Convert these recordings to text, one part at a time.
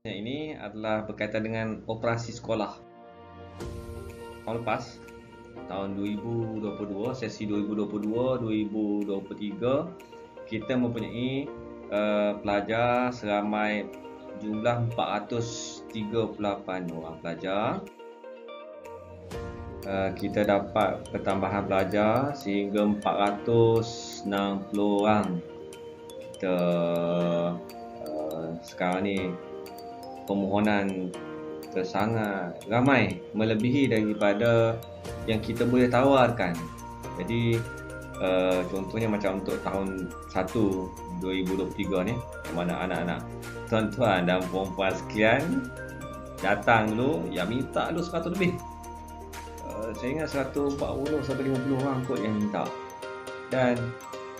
Ini adalah berkaitan dengan operasi sekolah. Tahun lepas, tahun 2022, sesi 2022-2023, kita mempunyai pelajar seramai jumlah 438 orang pelajar. Kita dapat pertambahan pelajar sehingga 460 orang. Kita sekarang ni permohonan sangat ramai, melebihi daripada yang kita boleh tawarkan. Jadi contohnya macam untuk tahun 1 2023 ni, mana anak-anak tuan-tuan dan puan-puan sekalian datang dulu, yang minta dulu 100 lebih. Saya ingat 140 sampai 50 orang kot yang minta. Dan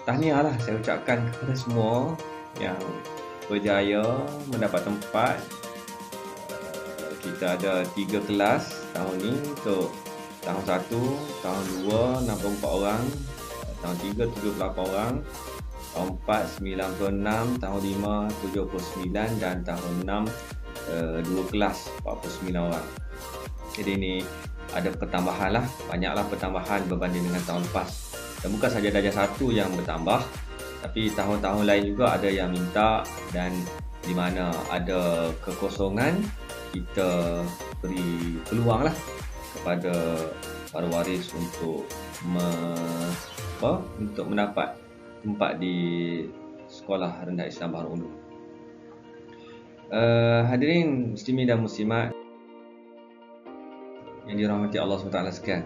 tahniah lah saya ucapkan kepada semua yang berjaya mendapat tempat. Kita ada 3 kelas tahun ni. Untuk tahun 1, tahun 2 64 orang, tahun 3 78 orang, tahun 4 96, tahun 5 79 dan tahun 6 2 kelas 49 orang. Jadi ni ada pertambahan lah, banyaklah pertambahan berbanding dengan tahun lepas. Dan bukan saja darjah 1 yang bertambah, tapi tahun-tahun lain juga ada yang minta, dan di mana ada kekosongan, kita beri peluang lah kepada para waris untuk mendapat tempat di Sekolah Rendah Islam Baharul Ulum. Hadirin muslimin dan muslimat yang dirahmati Allah SWT sekalian.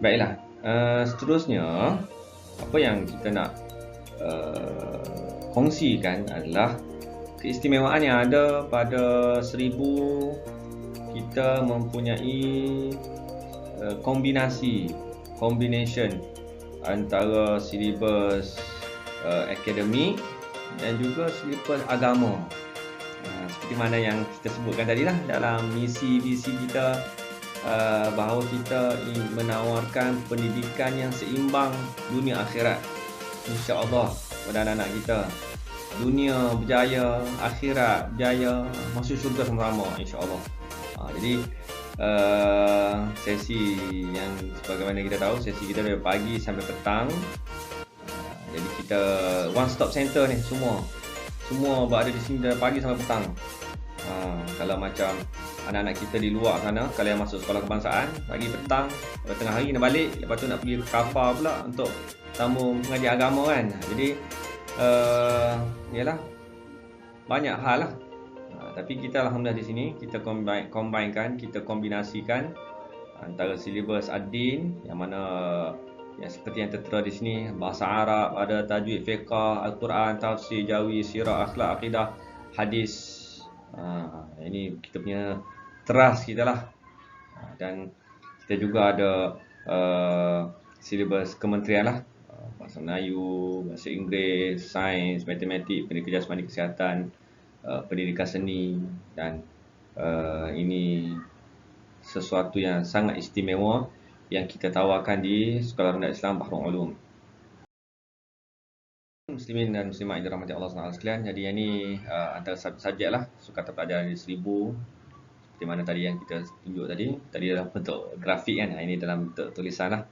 Baiklah, seterusnya apa yang kita nak kongsikan adalah keistimewaan yang ada pada 1000 kita mempunyai combination antara silibus akademik dan juga silibus agama. Seperti mana yang kita sebutkan tadi lah dalam misi-visi kita, bahawa kita menawarkan pendidikan yang seimbang dunia akhirat, insya-Allah kepada anak-anak kita. Dunia berjaya, akhirat berjaya, masuk syurga sama-sama, insya-Allah. Jadi sesi yang sebagaimana kita tahu, sesi kita dari pagi sampai petang. Jadi kita one stop center ni, semua berada di sini dari pagi sampai petang. Kalau macam anak-anak kita di luar sana, kalau yang masuk sekolah kebangsaan pagi petang, tengah hari nak balik, lepas tu nak pergi ke kafar pula untuk sambung mengajar agama kan. Jadi yalah, banyak hal lah. Tapi kita alhamdulillah di sini kita combinekan, kita kombinasikan antara silibus ad-din, yang mana yang seperti yang tertera di sini, bahasa Arab, ada tajwid, fiqh, Al-Quran, tafsir, jawi, sirah, akhlak, akidah, hadis. Ini kita punya teras kita lah. Dan kita juga ada silibus kementerian lah, bahasa Melayu, bahasa Inggeris, sains, matematik, pendidikan jasmani, kesihatan, pendidikan seni. Dan ini sesuatu yang sangat istimewa yang kita tawarkan di Sekolah Rendah Islam Baharul Ulum. Muslimin dan muslimat yang dirahmati Allah SWT sekalian, jadi yang ni antara subjek lah sukatan pelajaran di 1000. Seperti mana tadi yang kita tunjuk tadi dalam bentuk grafik kan, ini dalam bentuk tulisan lah.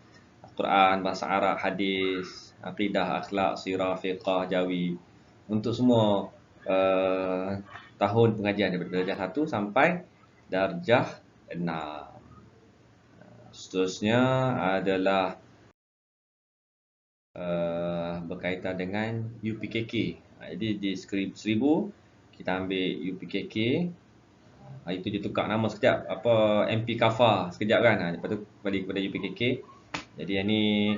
Al-Quran, bahasa Arab, hadis, akidah, akhlak, sirah, fiqh, jawi, untuk semua tahun pengajian daripada darjah 1 sampai darjah 6. Seterusnya adalah berkaitan dengan UPKK. Jadi di skrip 1000 kita ambil UPKK, itu ditukar nama sekejap, apa MP Kafa sekejap kan, lepas tu kembali kepada UPKK. Jadi yang ni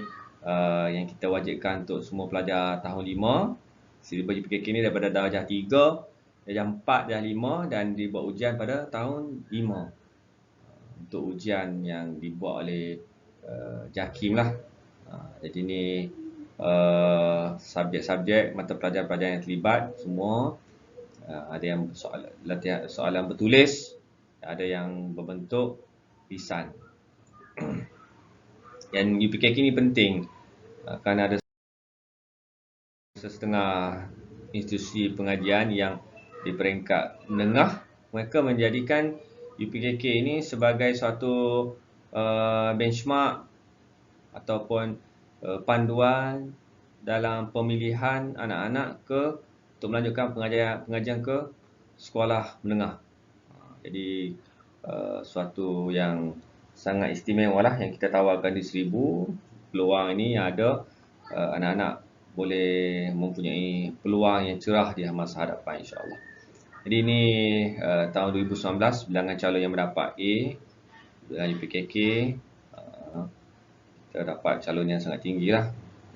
yang kita wajibkan untuk semua pelajar tahun 5. Silibus UPKK ni daripada darjah 3, darjah 4, darjah 5, dan dibuat ujian pada tahun 5. Untuk ujian yang dibuat oleh JAKIM lah. Jadi ni subjek-subjek, mata pelajaran-pelajaran yang terlibat semua. Ada yang soalan bertulis, ada yang berbentuk lisan. Yang UPKK ni penting kerana ada setengah institusi pengajian yang di peringkat menengah, mereka menjadikan UPKK ini sebagai suatu benchmark ataupun panduan dalam pemilihan anak-anak untuk melanjutkan pengajian ke sekolah menengah. Jadi suatu yang sangat istimewa lah yang kita tawarkan di Seribu. Peluang ini yang ada, anak-anak boleh mempunyai peluang yang cerah di masa hadapan, insya-Allah. Jadi ini tahun 2019 bilangan calon yang mendapat A dengan UPKK, kita dapat calon yang sangat tinggi lah,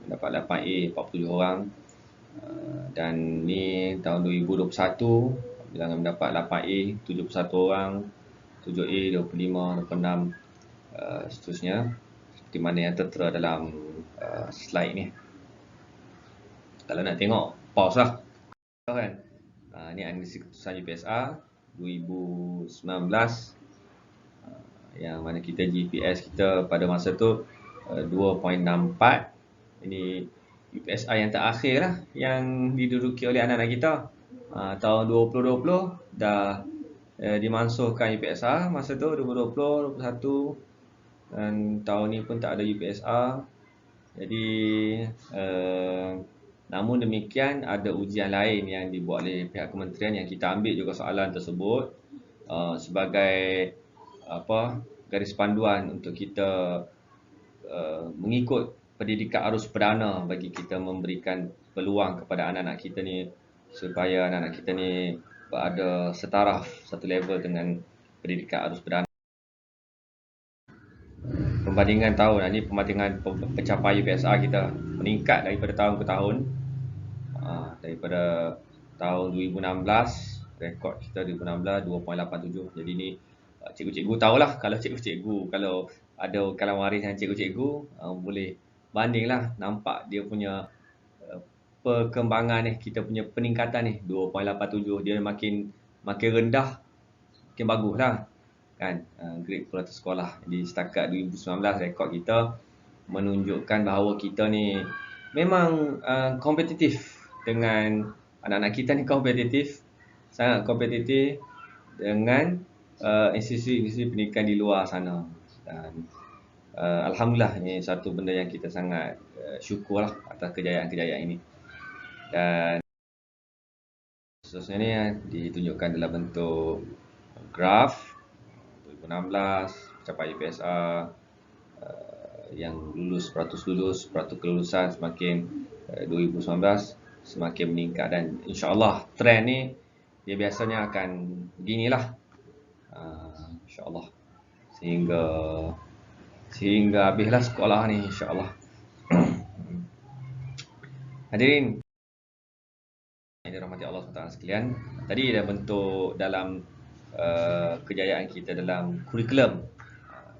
mendapat 8A 47 orang. Dan ni tahun 2021 bilangan mendapat 8A 71 orang, 7A 25, 26, seterusnya seperti mana yang tertera dalam slide ni. Kalau nak tengok, pause lah kan. Ni analisis keputusan UPSR 2019, yang mana kita GPS kita pada masa tu 2.64. Ini UPSR yang terakhir lah yang diduduki oleh anak-anak kita. Tahun 2020 dah dimansuhkan UPSR masa tu, 2020, 2021, dan tahun ni pun tak ada UPSR. Jadi namun demikian ada ujian lain yang dibuat oleh pihak kementerian yang kita ambil juga soalan tersebut sebagai garis panduan untuk kita mengikut pendidikan arus perdana bagi kita memberikan peluang kepada anak-anak kita ni supaya anak-anak kita ni berada setaraf satu level dengan pendidikan arus perdana. Perbandingan tahun ini, perbandingan pencapaian UPSR kita meningkat daripada tahun ke tahun. Daripada tahun 2016, rekod kita 2016 2.87. Jadi ni cikgu-cikgu tahulah, kalau cikgu-cikgu kalau ada kalam waris dengan cikgu-cikgu boleh bandinglah, nampak dia punya perkembangan ni, kita punya peningkatan ni 2.87, dia makin rendah makin baguslah kan grade purata sekolah. Jadi setakat 2019 rekod kita menunjukkan bahawa kita ni memang kompetitif dengan anak-anak kita ni, kompetitif, sangat kompetitif dengan institusi pendidikan di luar sana. Dan alhamdulillah, ini satu benda yang kita sangat syukurlah atas kejayaan-kejayaan ini. Dan seterusnya ni ditunjukkan dalam bentuk graf 2016 pencapaian UPSR, yang peratus kelulusan semakin 2019 semakin meningkat, dan insya-Allah trend ni dia biasanya akan beginilah insya-Allah sehingga habislah sekolah ni, insya-Allah. Hadirin yang dirahmati Allah SWT sekalian, tadi dah bentuk dalam kejayaan kita dalam kurikulum.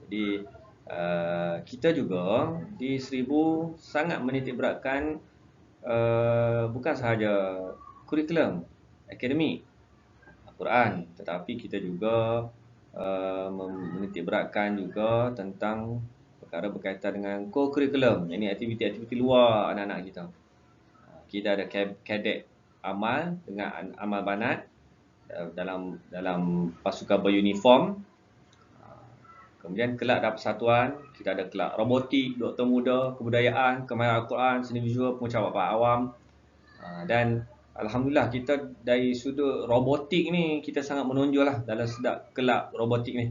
Jadi kita juga di Seribu sangat menitikberatkan bukan sahaja kurikulum akademik Al-Quran, tetapi kita juga menitikberatkan juga tentang perkara berkaitan dengan co-kurikulum, yakni aktiviti-aktiviti luar anak-anak kita. Kita ada kadet amal dengan amal banat dalam pasukan beruniform. Kemudian kelab dalam persatuan, kita ada kelab robotik, doktor muda, kebudayaan, kemahiran Al-Quran, seni visual, pengucapan bahasa awam. Dan alhamdulillah kita dari sudut robotik ni kita sangat menonjol lah dalam sedap kelab robotik ni.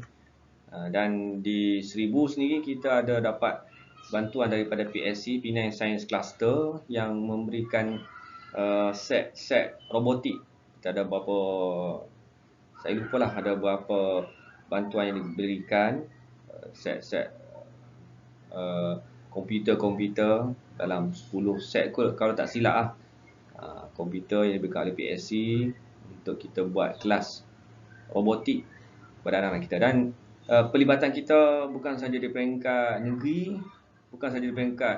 Dan di Seribu sendiri kita ada dapat bantuan daripada PSC, Penang Science Cluster, yang memberikan set robotik. Kita ada berapa, saya lupa lah, ada berapa bantuan yang diberikan, set komputer dalam 10 set kalau tak silap lah. Komputer yang diberikan oleh PSC untuk kita buat kelas robotik kepada anak-anak kita. Dan pelibatan kita bukan sahaja di peringkat negeri, bukan sahaja di peringkat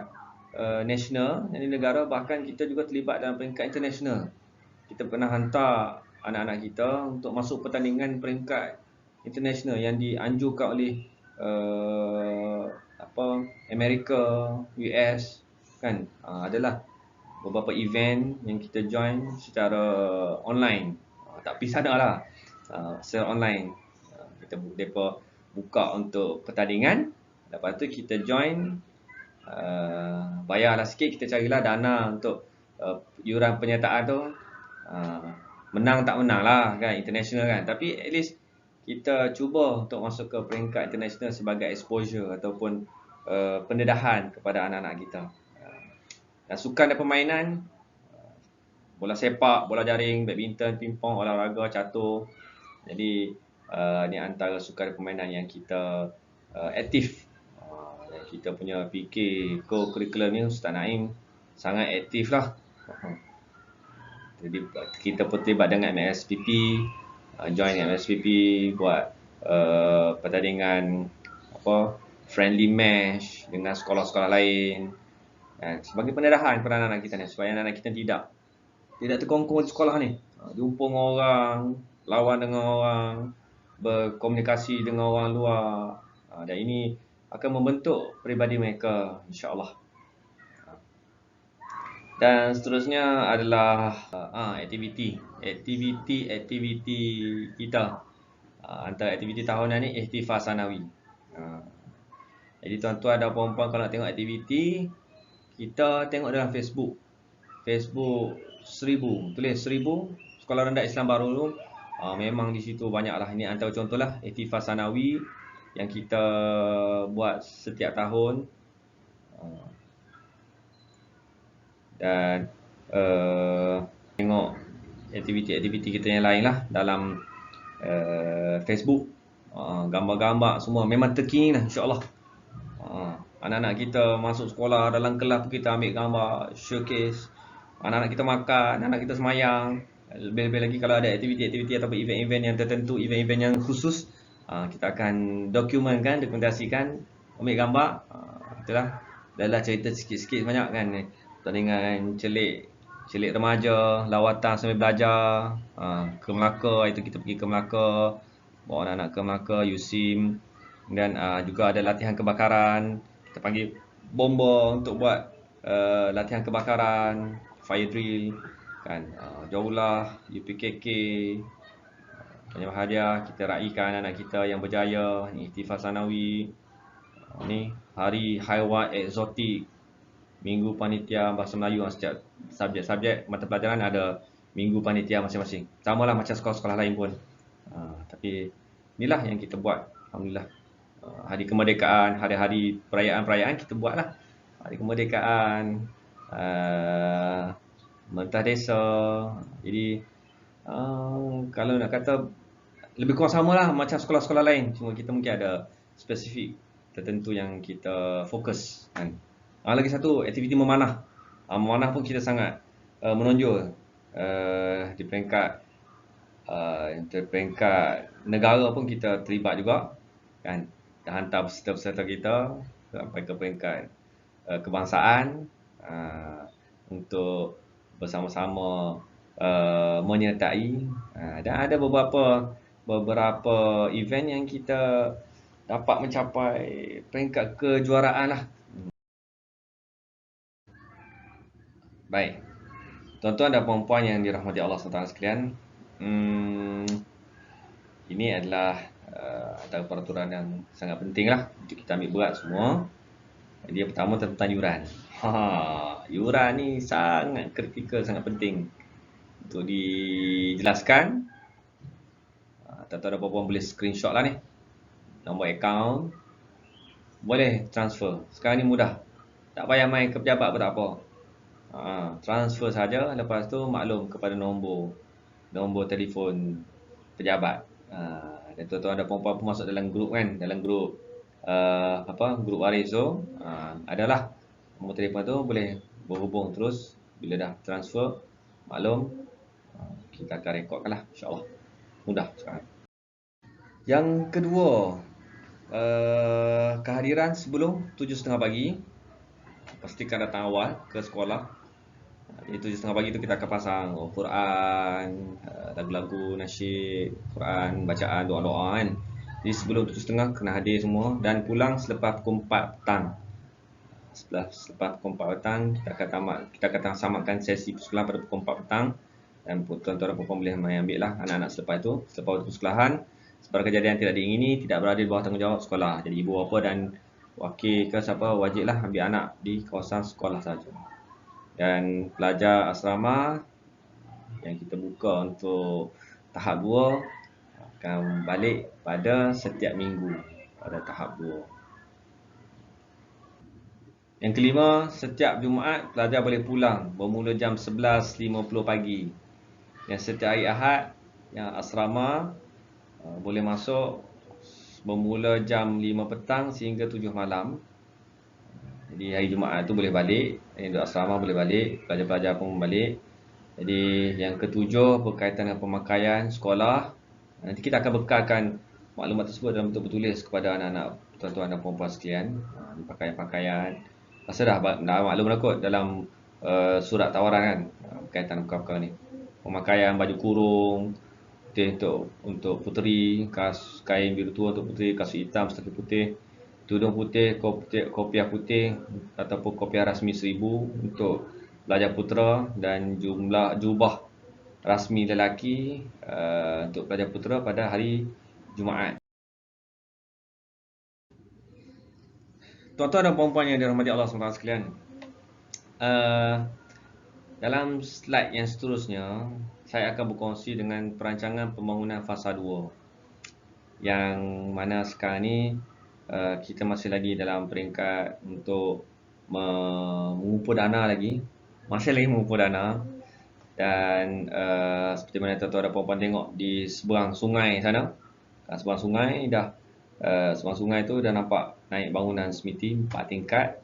nasional dan di negara, bahkan kita juga terlibat dalam peringkat international. Kita pernah hantar anak-anak kita untuk masuk pertandingan peringkat international yang dianjurkan oleh Amerika, US kan. Adalah beberapa event yang kita join secara online tak pergi sana lah. Secara online. Mereka buka untuk pertandingan. Lepas tu kita join. Bayarlah sikit, kita carilah dana untuk iuran penyertaan tu. Menang tak menang lah kan, international kan. Tapi at least kita cuba untuk masuk ke peringkat international sebagai exposure ataupun pendedahan kepada anak-anak kita. Dan sukan dan permainan, bola sepak, bola jaring, badminton, pingpong, olahraga, catur. Jadi ni antara sukan dan permainan yang kita aktif. Kita punya fikir co-curriculum ni Ustaz Naim sangat aktif lah. Jadi kita pun terlibat dengan MSPP, join MSPP, buat pertandingan friendly match dengan sekolah-sekolah lain, sebagai pendedahan kepada anak-anak kita ni, supaya anak-anak kita tidak terkongkong di sekolah ni, jumpa dengan orang, lawan dengan orang, berkomunikasi dengan orang luar, dan ini akan membentuk peribadi mereka, insya-Allah. Dan seterusnya adalah aktiviti kita. Antara aktiviti tahunan ni Ihtifaz Sanawi. Jadi tuan-tuan dan puan-puan, kalau nak tengok aktiviti, kita tengok dalam Facebook 1000, tulis 1000 Sekolah Rendah Islam Baru tu. Memang di situ banyaklah. Ini antara contohlah Ihtifaz Sanawi yang kita buat setiap tahun. Dan tengok aktiviti-aktiviti kita yang lain lah dalam Facebook. Gambar-gambar semua memang terkini lah, insya-Allah. Anak-anak kita masuk sekolah, dalam kelas kita ambil gambar, showcase. Anak-anak kita makan, anak-anak kita semayang. Lebih-lebih lagi kalau ada aktiviti-aktiviti ataupun event-event yang tertentu, event-event yang khusus, kita akan dokumentasikan, ambil gambar. Itulah, adalah cerita sikit-sikit banyak kan. Pertandingan celik remaja, lawatan sambil belajar, ke Melaka, itu kita pergi ke Melaka, bawa anak-anak ke Melaka, USIM. Dan juga ada latihan kebakaran, kita panggil bomba untuk buat latihan kebakaran, fire drill kan, Jaulah, UPKK, banyak hadiah kita raikan anak kita yang berjaya. Ni Ihtifaz Sanawi, ni Hari Haiwan Eksotik, Minggu Panitia Bahasa Melayu. Setiap subjek-subjek mata pelajaran ada minggu panitia masing-masing. Samalah macam sekolah-sekolah lain pun. Tapi inilah yang kita buat, alhamdulillah. Hari kemerdekaan, hari-hari perayaan-perayaan kita buatlah. Hari kemerdekaan, mentah desa. Jadi kalau nak kata lebih kurang samalah macam sekolah-sekolah lain, cuma kita mungkin ada spesifik tertentu yang kita fokus kan. Lagi satu, aktiviti memanah. Memanah pun kita sangat menonjol di peringkat negara pun kita terlibat juga kan. Kita hantar peserta-peserta kita sampai ke peringkat kebangsaan untuk bersama-sama menyertai, dan ada beberapa event yang kita dapat mencapai peringkat kejuaraan lah. Baik, tuan-tuan dan puan-puan yang dirahmati Allah SWT sekalian, ini adalah antara peraturan yang sangat penting lah untuk kita ambil berat semua. Jadi yang pertama tentang yuran. Yuran ni sangat kritikal, sangat penting untuk dijelaskan. Tuan-tuan dan puan-puan boleh screenshot lah ni, nombor akaun, boleh transfer. Sekarang ni mudah, tak payah main ke pejabat pun tak apa. Transfer saja, lepas tu maklum kepada nombor telefon pejabat. Dan tuan-tuan dan puan-puan pun masuk dalam grup kan, dalam grup grup waris tu, adalah nombor telefon tu, boleh berhubung terus. Bila dah transfer, maklum, kita akan rekodkan lah, insya-Allah. Mudah sekarang. Yang kedua, kehadiran sebelum 7.30 pagi. Pastikan datang awal ke sekolah. Jadi 7.30 pagi tu kita akan pasang Quran, lagu-lagu nasyid, Quran, bacaan, doa-doa kan. Jadi sebelum 7.30 kena hadir semua, dan pulang selepas pukul 4 petang. Selepas pukul 4 petang kita akan tamatkan sesi persekolahan pada pukul 4 petang. dan tuan-tuan dan puan-puan boleh main ambil lah anak-anak selepas waktu persekolahan. Sebarang kejadian tidak diingini tidak berada di bawah tanggungjawab sekolah. Jadi ibu bapa dan wakil ke siapa wajiblah ambil anak di kawasan sekolah saja. Dan pelajar asrama yang kita buka untuk tahap 2 akan balik pada setiap minggu pada tahap 2. Yang kelima, setiap Jumaat pelajar boleh pulang bermula jam 11.50 pagi. Dan setiap hari Ahad yang asrama boleh masuk bermula jam 5 petang sehingga 7 malam. Jadi hari Jumaat tu boleh balik, yang asrama boleh balik, pelajar-pelajar pun balik. Jadi yang ketujuh berkaitan dengan pemakaian sekolah. Nanti kita akan bekalkan maklumat tersebut dalam bentuk bertulis kepada anak-anak tuan-tuan dan puan-puan sekalian. Pakaian-pakaian. Rasa dah maklum lah kot dalam surat tawaran kan berkaitan perkara ni. Pemakaian baju kurung putih untuk puteri, kain biru tua untuk puteri, kasut hitam serta putih, tudung putih, kopiah putih ataupun kopiah rasmi 1000 untuk pelajar putera dan jubah rasmi lelaki untuk pelajar putera pada hari Jumaat. Tuan-tuan dan puan-puan yang dirahmati Allah SWT sekalian, dalam slide yang seterusnya saya akan berkongsi dengan perancangan pembangunan fasa 2 yang mana sekarang ni kita masih lagi dalam peringkat untuk mengumpul dana lagi, masih lagi mengumpul dana. Dan seperti mana tuan-tuan dan puan-puan tengok di seberang sungai sana, seberang sungai seberang sungai tu dah nampak naik bangunan semiti 4 tingkat.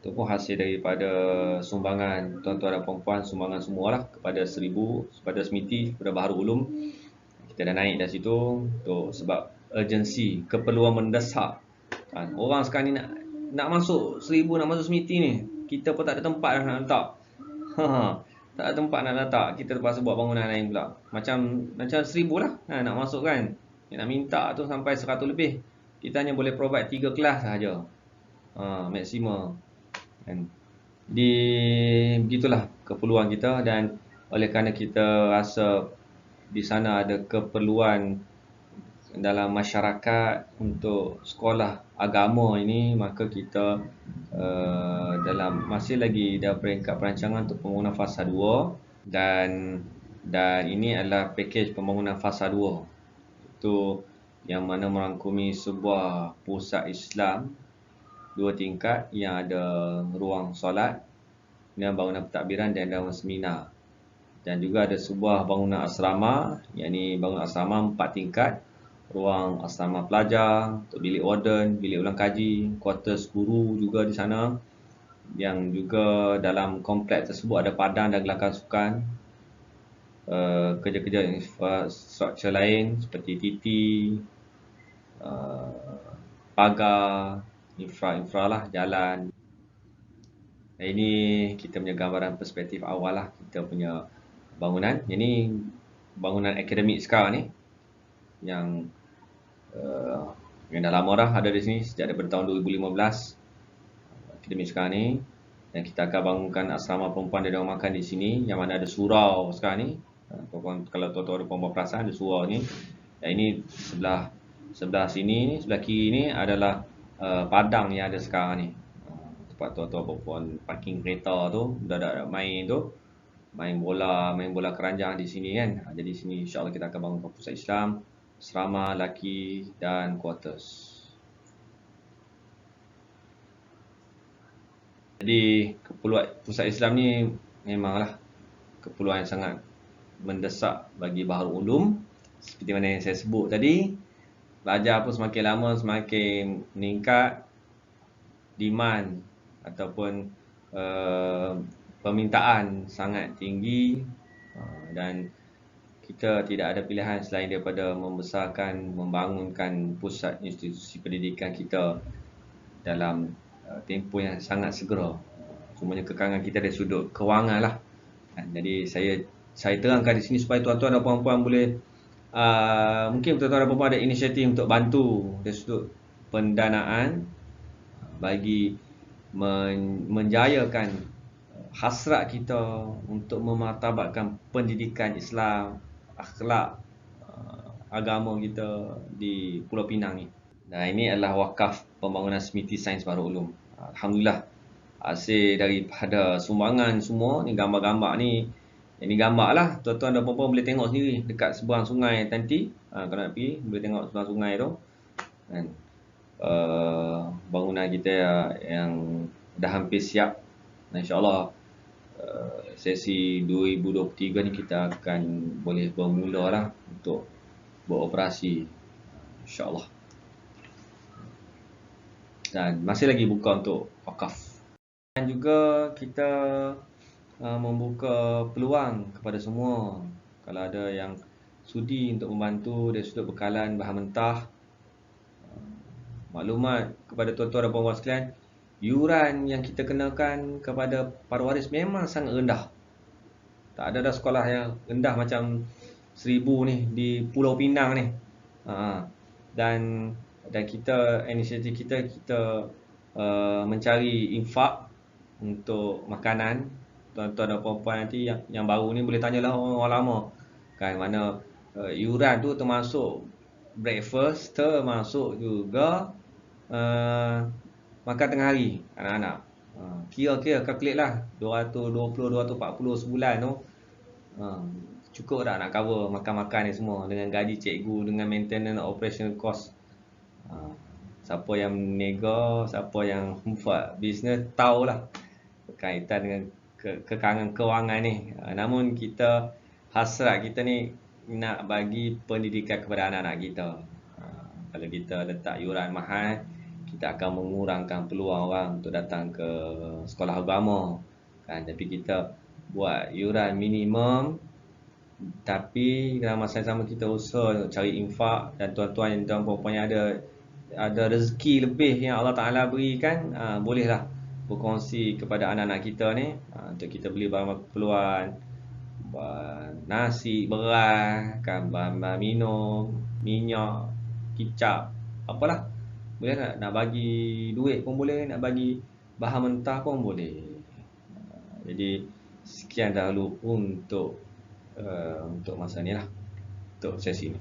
Itu pun hasil daripada sumbangan tuan-tuan dan puan-puan, sumbangan semualah kepada semiti, kepada Baharul Ulum. Kita dah naik dari situ untuk sebab urgensi, keperluan mendesak. Orang sekarang ni nak masuk 1000, nak masuk semiti ni, kita pun tak ada tempat nak letak. Tak ada tempat nak letak, kita terpaksa buat bangunan lain pula. Macam 1000 lah nak masuk kan. Yang nak minta tu sampai 100 lebih. Kita hanya boleh provide 3 kelas sahaja. Maksimum. Kan. Begitulah keperluan kita, dan oleh kerana kita rasa di sana ada keperluan dalam masyarakat untuk sekolah agama ini, maka kita dalam masih lagi dalam peringkat perancangan untuk pembangunan fasa 2 dan ini adalah pakej pembangunan fasa 2. Itu yang mana merangkumi sebuah pusat Islam 2 tingkat yang ada ruang solat dan bangunan pentadbiran dan ruang seminar. Dan juga ada sebuah bangunan asrama, yakni bangunan asrama 4 tingkat, ruang asrama pelajar, untuk bilik warden, bilik ulang kaji, kuartus guru juga di sana. Yang juga dalam kompleks tersebut ada padang dan gelanggang sukan, kerja-kerja infrastruktur lain seperti TT, pagar, infra lah, jalan. Dan ini kita punya gambaran perspektif awal lah kita punya bangunan. Ini bangunan akademik sekarang ni yang dah lama dah ada di sini sejak daripada tahun 2015. Akademik sekarang ni, dan kita akan bangunkan asrama perempuan dan rumah makan di sini yang mana ada surau sekarang ni. Kalau tuan-tuan ada perempuan perasan ada surau ni. Dan ini sebelah sini, sebelah kiri ni adalah padang yang ada sekarang ni. Tempat tuan-tuan perempuan parking kereta tu, dah main tu, main bola keranjang di sini kan. Jadi sini insya-Allah kita akan bangunkan pusat Islam, asrama lelaki dan kuartus. Jadi keperluan pusat Islam ni memanglah keperluan yang sangat mendesak bagi Baharul Ulum. Seperti mana yang saya sebut tadi, pelajar pun semakin lama semakin meningkat, demand ataupun permintaan sangat tinggi, dan kita tidak ada pilihan selain daripada membesarkan, membangunkan pusat institusi pendidikan kita dalam tempoh yang sangat segera. Semuanya kekangan kita dari sudut kewangan lah. Jadi saya terangkan di sini supaya tuan-tuan dan puan-puan boleh mungkin tuan-tuan dan puan-puan ada inisiatif untuk bantu dari sudut pendanaan bagi menjayakan hasrat kita untuk memartabatkan pendidikan Islam, akhlak agama kita di Pulau Pinang ni. Dan ini adalah wakaf pembangunan Smiti Sains Baharul Ulum. Alhamdulillah, hasil daripada sumbangan semua ni, gambar-gambar ni, ini gambar lah, tuan-tuan dan puan-puan boleh tengok sendiri dekat seberang sungai Tanti. Kalau nak pergi boleh tengok seberang sungai tu kan. Bangunan kita yang dah hampir siap. InsyaAllah sesi 2023 ni kita akan boleh bermula lah untuk beroperasi, insyaAllah. Dan masih lagi buka untuk wakaf. Dan juga kita membuka peluang kepada semua, kalau ada yang sudi untuk membantu dari sudut bekalan bahan mentah. Maklumat kepada tuan-tuan dan puan-puan sekalian, yuran yang kita kenakan kepada para waris memang sangat rendah. Tak ada dah sekolah yang rendah macam 1000 ni di Pulau Pinang ni. Dan kita, inisiatif kita mencari infak untuk makanan. Tuan-tuan dan puan-puan nanti yang baru ni boleh tanyalah orang lama kan, mana yuran tu termasuk breakfast, termasuk juga makan tengah hari anak-anak. Kira-kira calculate lah 220-240 sebulan tu. Cukup tak nak cover makan-makan ni semua dengan gaji cikgu, dengan maintenance operational cost. Siapa yang nego, siapa yang buat bisnes tahulah berkaitan dengan kekangan kewangan ni. Namun kita, hasrat kita ni nak bagi pendidikan kepada anak-anak kita. Kalau kita letak yuran mahal, kita akan mengurangkan peluang orang untuk datang ke sekolah agama kan. Tapi kita buat yuran minimum, tapi dalam masa yang sama kita usaha cari infak. Dan tuan-tuan dan puan-puan yang ada rezeki lebih yang Allah Ta'ala berikan, bolehlah berkongsi kepada anak-anak kita ni, untuk kita beli barang keperluan, nasi, beras kan, bahan minum, minyak, kicap, apalah. Boleh nak bagi duit pun boleh, nak bagi bahan mentah pun boleh. Jadi sekian dahulu untuk masa ni lah, untuk sesi ni.